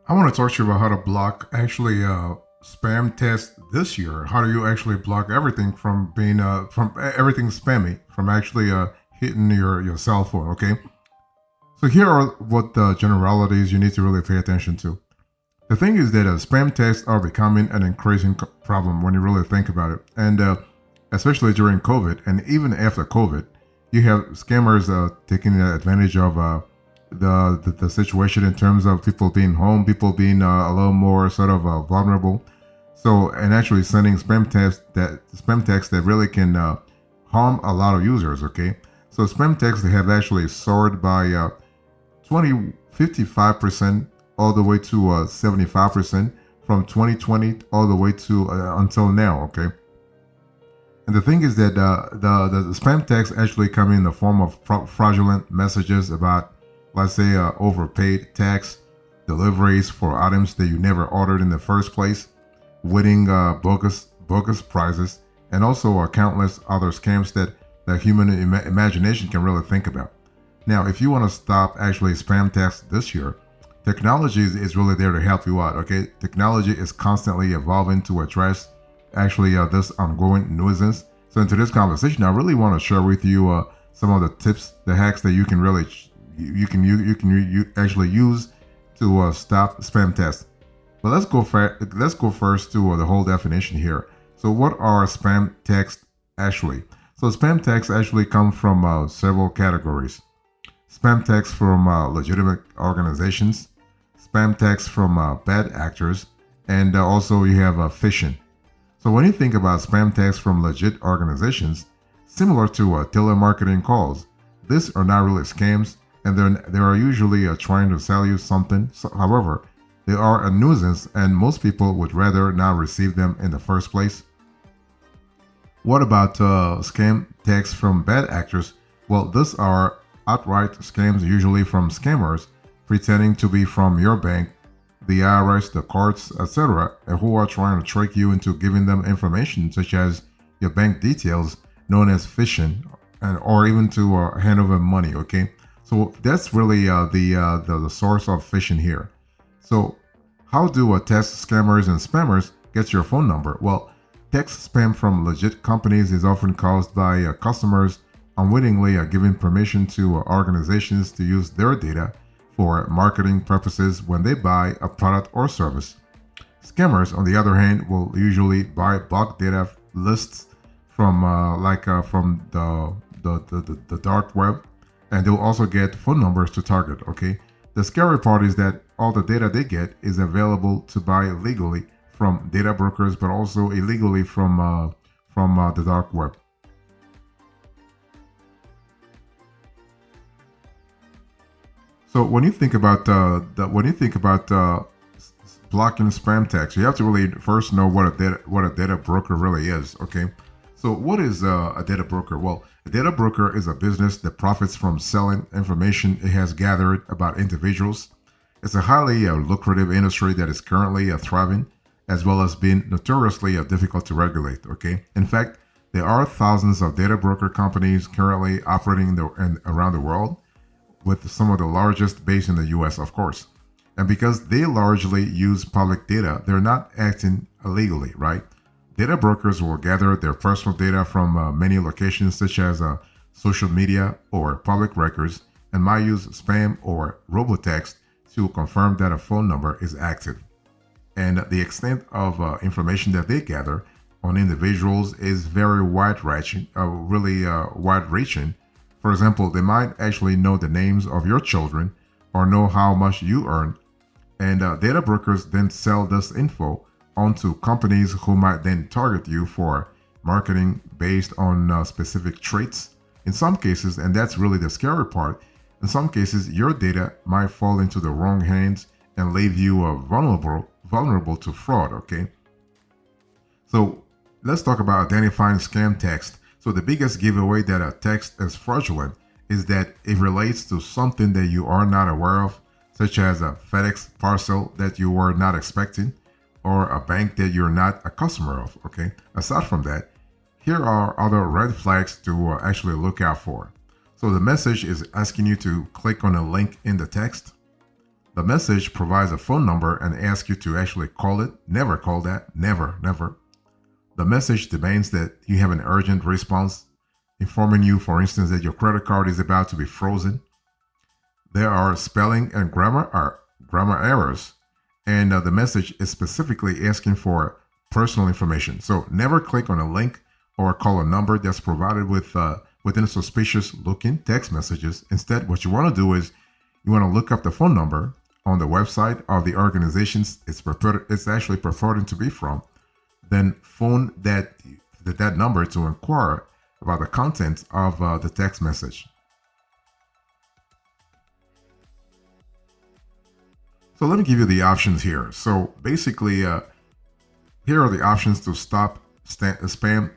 I want to talk to you about how to block actually spam tests this year. How do you actually block everything from being everything spammy from actually hitting your cell phone? Okay, so here are what the generalities you need to really pay attention to. The thing is that spam texts are becoming an increasing problem when you really think about it, and especially during COVID and even after COVID, you have scammers taking advantage of the situation in terms of people being home, people being a little more sort of vulnerable. So and actually sending spam texts that really can harm a lot of users. Okay, so spam texts have actually soared by 55% all the way to 75% from 2020 all the way to until now. Okay, and the thing is that the spam texts actually come in the form of fraudulent messages about, let's say, overpaid tax, deliveries for items that you never ordered in the first place, winning bogus prizes, and also countless other scams that the human imagination can really think about. Now, if you want to stop actually spam texts this year, technology is really there to help you out. Okay, technology is constantly evolving to address actually this ongoing nuisance. So into this conversation, I really want to share with you some of the tips, the hacks that you can really actually use to stop spam tests. But let's go first to the whole definition here. So what are spam texts actually? So spam texts actually come from several categories. Spam texts from legitimate organizations, spam texts from bad actors, and also you have phishing. So when you think about spam texts from legit organizations, similar to telemarketing calls, these are not really scams, and they are usually trying to sell you something. So, however, they are a nuisance, and most people would rather not receive them in the first place. What about scam texts from bad actors? Well, these are outright scams, usually from scammers pretending to be from your bank, the IRS, the courts, etc., and who are trying to trick you into giving them information such as your bank details, known as phishing, and or even to hand over money. Okay, so that's really the source of phishing here. So how do text scammers and spammers get your phone number? Well, text spam from legit companies is often caused by customers unwittingly giving permission to organizations to use their data for marketing purposes when they buy a product or service. Scammers, on the other hand, will usually buy bulk data lists from from the dark web, and they'll also get phone numbers to target. Okay, the scary part is that all the data they get is available to buy legally from data brokers, but also illegally from the dark web. So when you think about blocking spam text, you have to really first know what a data broker really is. Okay, so what is a data broker? Well, a data broker is a business that profits from selling information it has gathered about individuals. It's a highly lucrative industry that is currently thriving, as well as being notoriously difficult to regulate. Okay, in fact, there are thousands of data broker companies currently operating around the world, with some of the largest based in the US, of course. And because they largely use public data, they're not acting illegally, right? Data brokers will gather their personal data from many locations, such as social media or public records, and might use spam or robotext to confirm that a phone number is active. And the extent of information that they gather on individuals is very wide-reaching, wide-reaching. For example, they might actually know the names of your children or know how much you earn, and data brokers then sell this info onto companies who might then target you for marketing based on specific traits. In some cases, and that's really the scary part, in some cases your data might fall into the wrong hands and leave you vulnerable to fraud. Okay, so let's talk about identifying scam text. So the biggest giveaway that a text is fraudulent is that it relates to something that you are not aware of, such as a FedEx parcel that you were not expecting, or a bank that you're not a customer of. Okay. Aside from that, here are other red flags to actually look out for. So the message is asking you to click on a link in the text. The message provides a phone number and asks you to actually call it. Never call that. Never, never. The message demands that you have an urgent response, informing you, for instance, that your credit card is about to be frozen. There are spelling and grammar errors, and the message is specifically asking for personal information. So never click on a link or call a number that's provided within suspicious looking text messages. Instead, what you want to do is you want to look up the phone number on the website of the organizations it's actually purporting to be from. Then phone that number to inquire about the content of the text message. So let me give you the options here. So basically, here are the options to stop spam,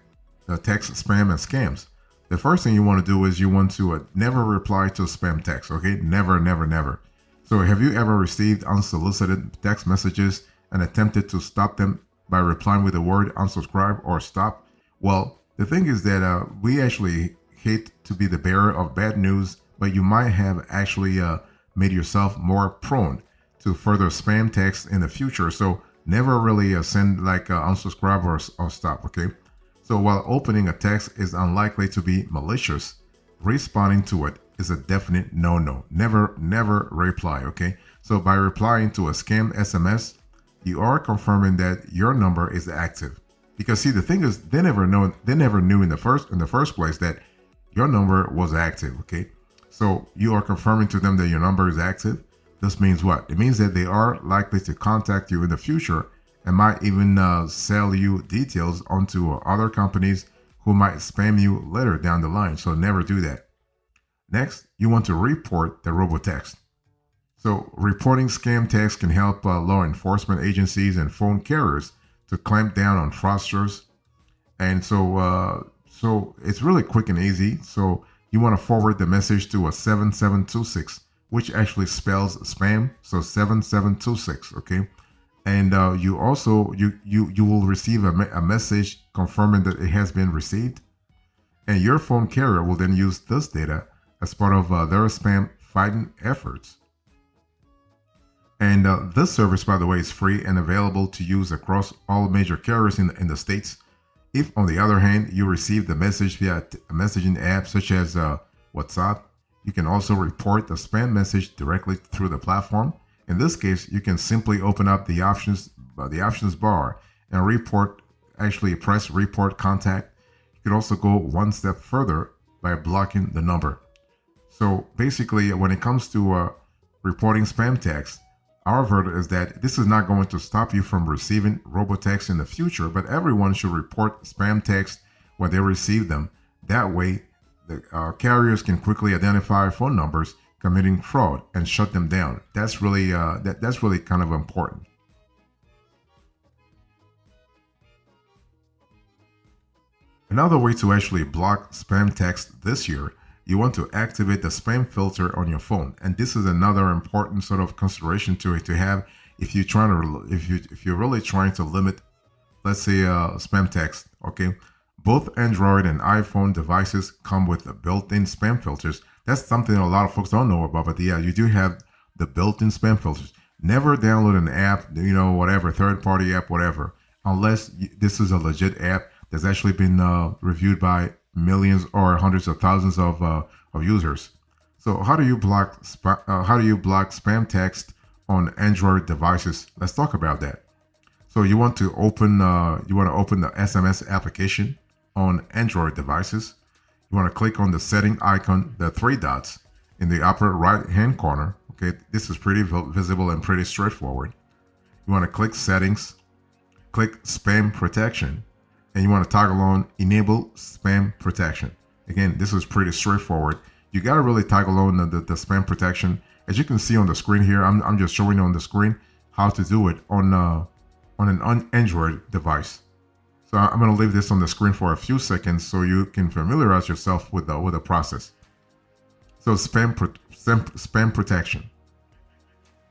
text spam and scams. The first thing you want to do is you want to never reply to spam text. Okay, never, never, never. So have you ever received unsolicited text messages and attempted to stop them by replying with the word unsubscribe or stop? Well, the thing is that we actually hate to be the bearer of bad news, but you might have actually made yourself more prone to further spam text in the future. So never really send like unsubscribe or stop. Okay. So while opening a text is unlikely to be malicious, responding to it is a definite no-no. Never reply. Okay. So by replying to a scam SMS, you are confirming that your number is active. Because see, the thing is, they never knew in the first place that your number was active. Okay. So you are confirming to them that your number is active. This means what? It means that they are likely to contact you in the future and might even sell you details onto other companies who might spam you later down the line. So never do that. Next, you want to report the robotext. So reporting scam text can help law enforcement agencies and phone carriers to clamp down on fraudsters. And so it's really quick and easy. So you want to forward the message to a 7726, which actually spells spam. So 7726, okay? And you will receive a message confirming that it has been received. And your phone carrier will then use this data as part of their spam fighting efforts. And this service, by the way, is free and available to use across all major carriers in the States. If, on the other hand, you receive the message via a messaging app such as WhatsApp, you can also report the spam message directly through the platform. In this case, you can simply open up the options bar and press report contact. You can also go one step further by blocking the number. So basically, when it comes to reporting spam text, our verdict is that this is not going to stop you from receiving robotext in the future, but everyone should report spam text when they receive them. That way, the carriers can quickly identify phone numbers committing fraud and shut them down. That's really that's really kind of important. Another way to actually block spam text this year, you want to activate the spam filter on your phone, and this is another important sort of consideration to have if you're really trying to limit, let's say, spam text. Okay, both Android and iPhone devices come with the built-in spam filters. That's something a lot of folks don't know about, but yeah, you do have the built-in spam filters. Never download an app, whatever, third-party app, whatever, unless this is a legit app that's actually been reviewed by millions or hundreds of thousands of users. So how do you block spam text on Android devices? Let's talk about that. So you want to open the SMS application on Android devices. You want to click on the setting icon, the three dots in the upper right hand corner. Okay, this is pretty visible and pretty straightforward. You want to click settings, click spam protection, and you want to toggle on enable spam protection. Again, this is pretty straightforward. You got to really toggle on the spam protection. As you can see on the screen here, I'm just showing on the screen how to do it on an Android device. So I'm going to leave this on the screen for a few seconds so you can familiarize yourself with the process. So spam protection.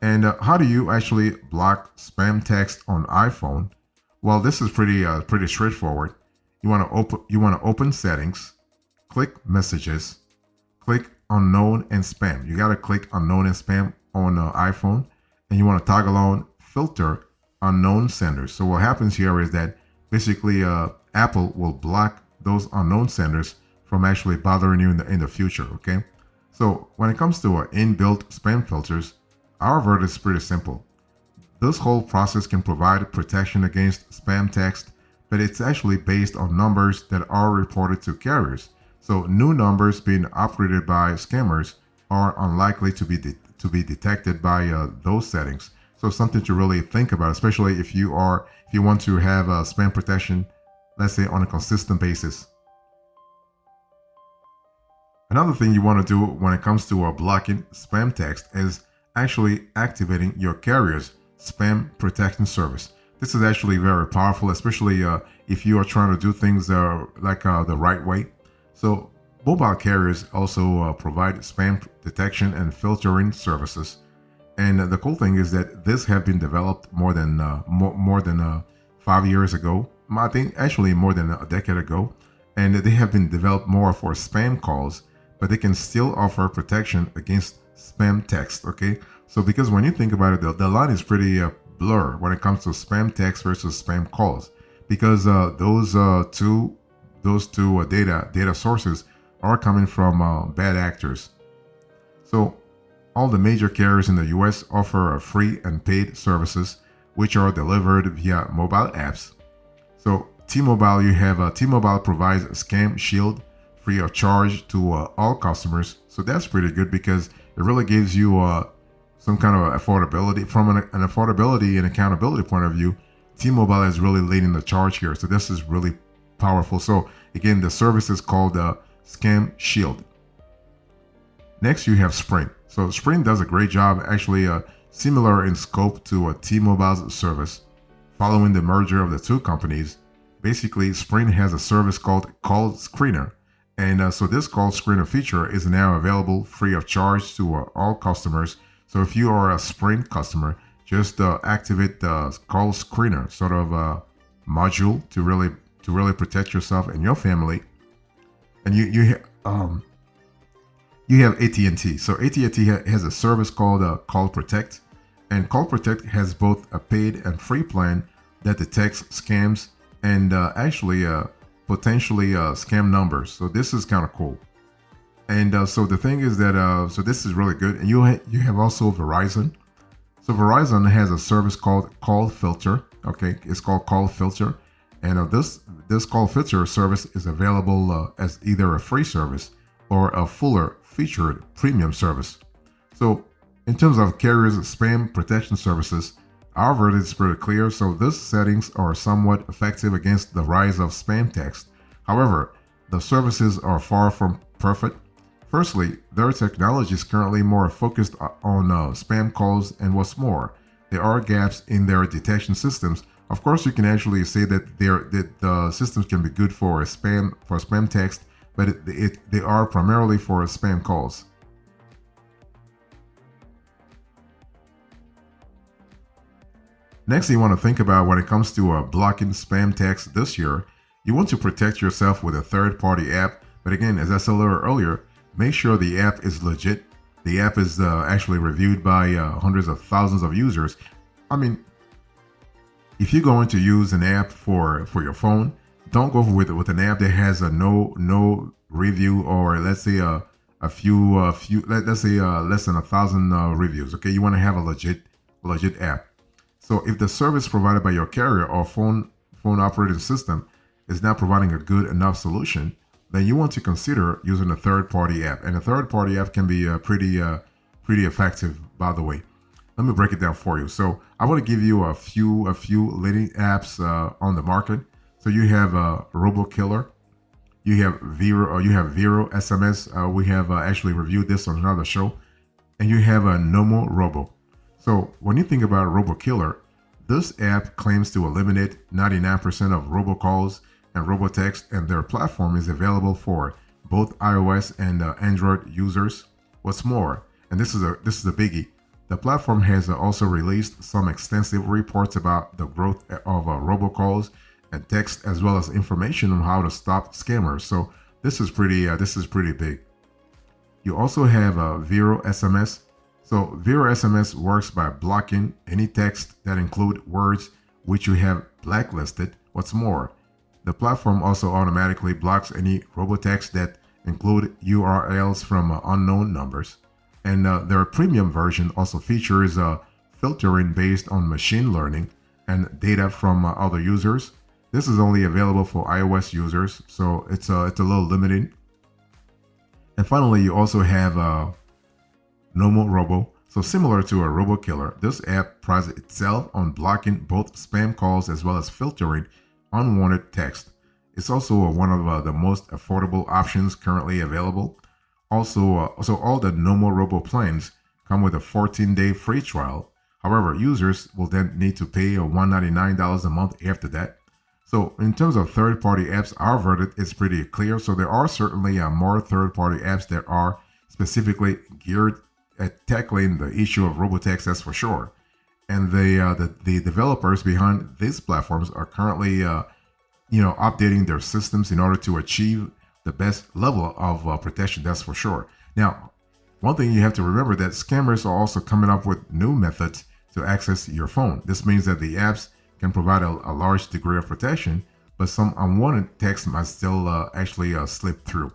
And how do you actually block spam text on iPhone? Well, this is pretty straightforward. You want to open settings, click messages, click unknown and spam. You got to click unknown and spam on iPhone. and you want to toggle on filter unknown senders. So what happens here is that basically Apple will block those unknown senders from actually bothering you in the future. Okay, so when it comes to inbuilt spam filters, our verdict is pretty simple. This whole process can provide protection against spam text, but it's actually based on numbers that are reported to carriers. So new numbers being operated by scammers are unlikely to be detected by those settings. So something to really think about, especially if you want to have spam protection, let's say on a consistent basis. Another thing you want to do when it comes to blocking spam text is actually activating your carrier's spam protection service. This is actually very powerful, especially if you are trying to do things the right way. So mobile carriers also provide spam detection and filtering services. And the cool thing is that this have been developed more than 5 years ago. I think actually more than a decade ago, and they have been developed more for spam calls, but they can still offer protection against spam text. Okay, so because when you think about it, the line is pretty blurred when it comes to spam text versus spam calls, because those two data sources are coming from bad actors. So all the major carriers in the US offer free and paid services which are delivered via mobile apps. So T-Mobile, you have T-Mobile provides a Scam Shield free of charge to all customers. So that's pretty good because it really gives you some kind of affordability. From an affordability and accountability point of view, T-Mobile is really leading the charge here. So this is really powerful. So again, the service is called Scam Shield. Next, you have Sprint. So Sprint does a great job, actually similar in scope to T-Mobile's service. Following the merger of the two companies, basically Sprint has a service called Call Screener. And so this Call Screener feature is now available free of charge to all customers. So if you are a Sprint customer, just activate the Call Screener sort of module to really protect yourself and your family. And you have AT&T. So AT&T has a service called Call Protect, and Call Protect has both a paid and free plan that detects scams and actually potentially scam numbers. So this is kind of cool. And so the thing is that so this is really good. And you have also Verizon. So Verizon has a service called Call Filter. Okay, it's called Call Filter, and this Call Filter service is available as either a free service or a fuller featured premium service. So in terms of carriers' spam protection services, our verdict is pretty clear. So these settings are somewhat effective against the rise of spam text. However, the services are far from perfect. Firstly, their technology is currently more focused on spam calls, and what's more, there are gaps in their detection systems. Of course, you can actually say that the systems can be good for spam text, but they are primarily for spam calls. Next, you want to think about when it comes to blocking spam text this year, you want to protect yourself with a third-party app. But again, as I said a little earlier, make sure the app is legit. The app is actually reviewed by hundreds of thousands of users. I mean, if you're going to use an app for your phone, don't go with an app that has a no review, or let's say let's say less than 1,000 reviews. Okay, you want to have a legit app. So if the service provided by your carrier or phone operating system is not providing a good enough solution, then you want to consider using a third-party app. And a third-party app can be pretty effective, by the way. Let me break it down for you. So I want to give you a few leading apps on the market. So you have RoboKiller, you have Vero SMS. We have actually reviewed this on another show, and you have Nomo Robo. So when you think about RoboKiller, this app claims to eliminate 99% of robocalls and robotext, and their platform is available for both iOS and Android users. What's more, and this is a biggie, the platform has also released some extensive reports about the growth of robocalls and text, as well as information on how to stop scammers. So this is pretty big. You also have Vero SMS. So Vero SMS works by blocking any text that include words which you have blacklisted. What's more, the platform also automatically blocks any robotext that include URLs from unknown numbers. And their premium version also features filtering based on machine learning and data from other users. This is only available for iOS users, so it's a little limiting. And finally, you also have Normal Robo. So similar to a Robo Killer, this app prides itself on blocking both spam calls as well as filtering unwanted text. It's also one of the most affordable options currently available. Also, so all the Normal Robo plans come with a 14-day free trial. However, users will then need to pay $199 a month after that. So in terms of third-party apps, our verdict is pretty clear. So there are certainly more third-party apps that are specifically geared at tackling the issue of robotext, that's for sure. And the developers behind these platforms are currently updating their systems in order to achieve the best level of protection, that's for sure. Now, one thing you have to remember that scammers are also coming up with new methods to access your phone. This means that the apps can provide a large degree of protection, but some unwanted text might still actually slip through.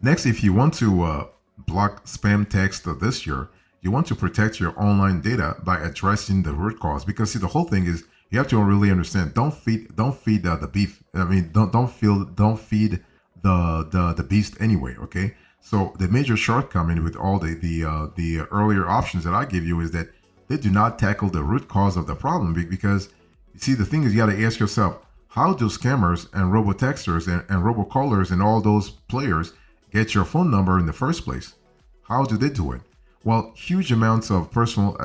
Next, if you want to block spam text this year, you want to protect your online data by addressing the root cause. Because see, the whole thing is you have to really understand. Don't feed the beef. I mean, don't feed the beast anyway. Okay. So the major shortcoming with all the earlier options that I give you is that they do not tackle the root cause of the problem. Because see, the thing is, you got to ask yourself, how do scammers and robotexters and robocallers and all those players get your phone number in the first place? How do they do it? Well, huge amounts of personal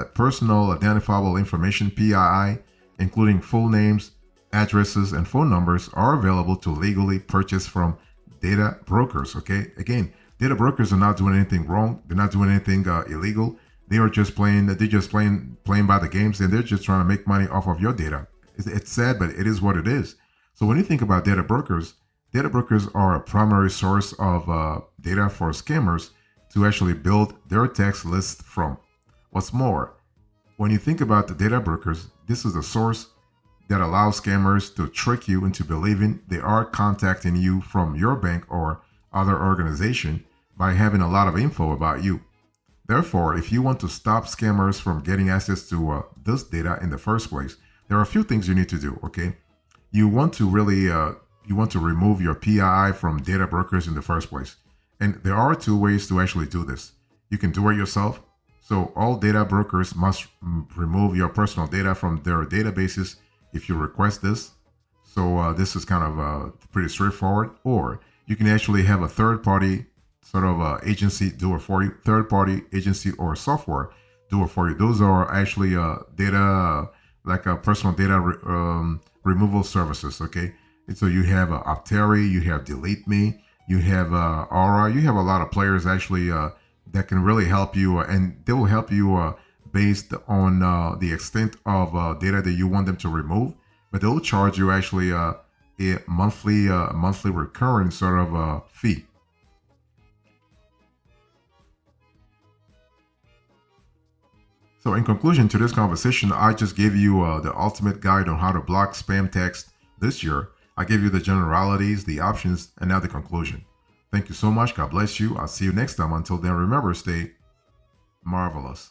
identifiable information (PII), including full names, addresses, and phone numbers, are available to legally purchase from data brokers. Okay, again, data brokers are not doing anything wrong. They're not doing anything illegal. They are just playing. They're just playing by the games, and they're just trying to make money off of your data. It's sad, but it is what it is. So when you think about data brokers are a primary source of data for scammers to actually build their text list from. What's more, when you think about the data brokers, this is a source that allows scammers to trick you into believing they are contacting you from your bank or other organization by having a lot of info about you. Therefore, if you want to stop scammers from getting access to this data in the first place, there are a few things you need to do. Okay, you want to remove your PII from data brokers in the first place. And there are two ways to actually do this. You can do it yourself. So all data brokers must remove your personal data from their databases if you request this. So this is kind of pretty straightforward. Or you can actually have a third-party sort of agency do it for you. Third-party agency or software do it for you. Those are actually data, like personal data removal services, okay? And so you have Opteri, you have Delete Me, you have Aura, you have a lot of players actually that can really help you, and they will help you based on the extent of data that you want them to remove. But they'll charge you actually a monthly recurring sort of fee. So in conclusion to this conversation, I just gave you the ultimate guide on how to block spam text this year. I gave you the generalities, the options, and now the conclusion. Thank you so much. God bless you. I'll see you next time. Until then, remember, stay marvelous.